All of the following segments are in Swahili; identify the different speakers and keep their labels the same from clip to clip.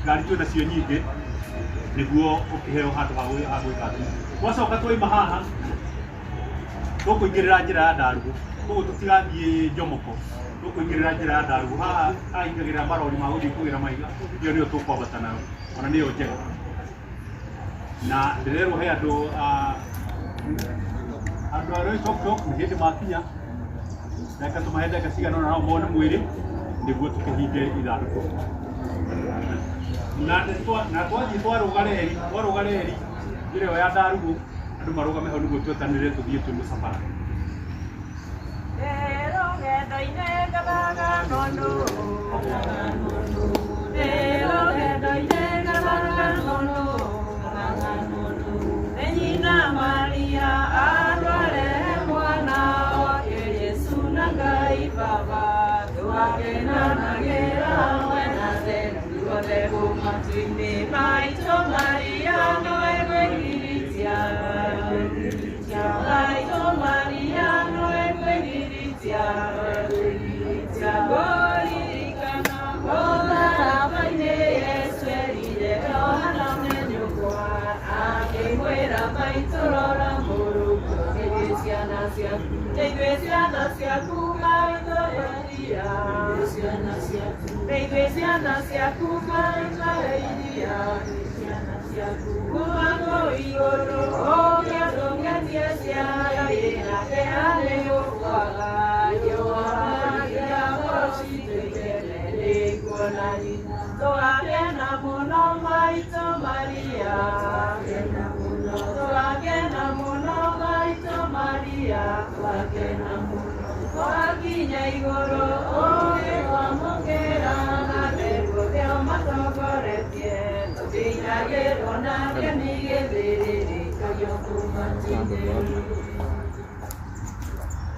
Speaker 1: Gari tu nacio nyingi niguo ukiheo handu ha gwika tu wacoka twaima haha tukuingirira njira ya Ndarugu koguo tutigathie Njomoko tukuingirira njira ya Ndarugu haha aingagirira marori ma guthii kugira maiga iyo niyo tukwambata nayo ona niyo njega na ndirerwo he andu aroi tok ni hindi makinya ndaka tumahe ndaka cigana nao mone mwiri niguo tukihinge ithanduku na twathi twarugareri njira ya Ndarugu andu marugame hau niguo twetanire tuthie twi musafara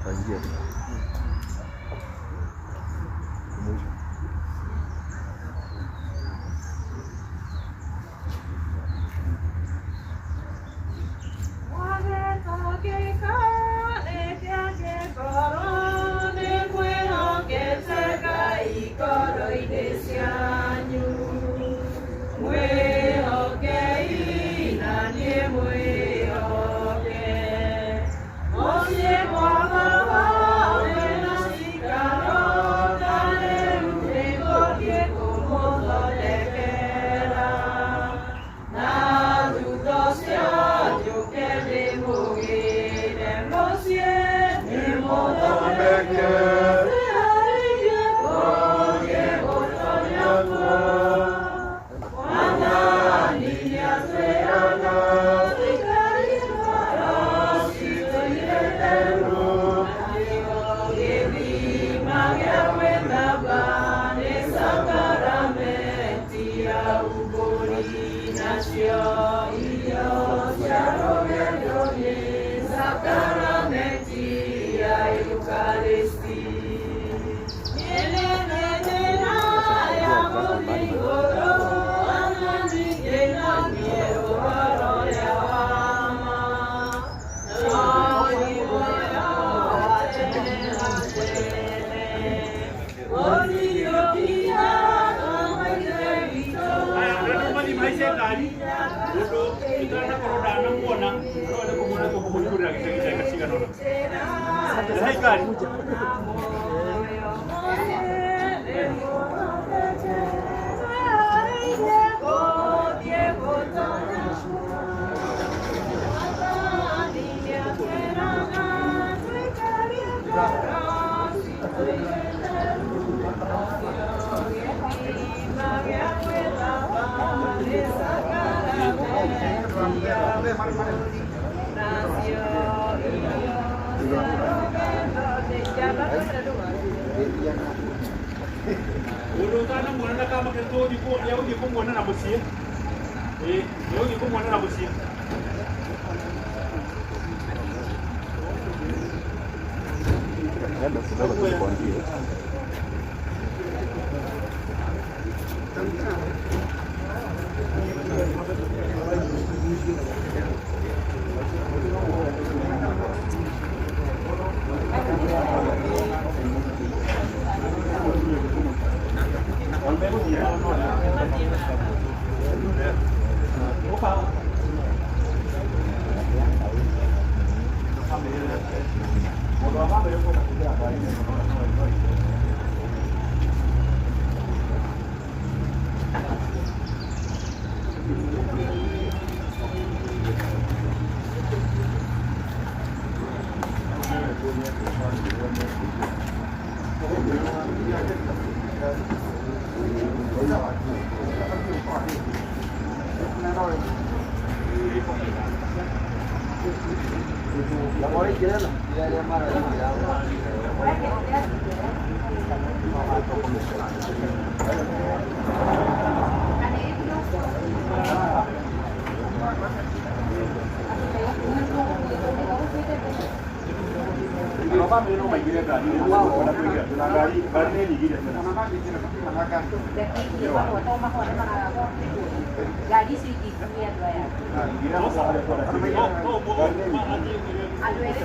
Speaker 2: Oh, yeah,
Speaker 1: ngari undu itana korodana muona no kumuna to kumuna gite kasiga no hai ngari Ulutana mwana kama kento di ko leo di ko mwana na busia. Leo di ko mwana na busia.
Speaker 2: Ada sudah berkondi.
Speaker 3: Jadi sedikit ya dua ya. Aduh,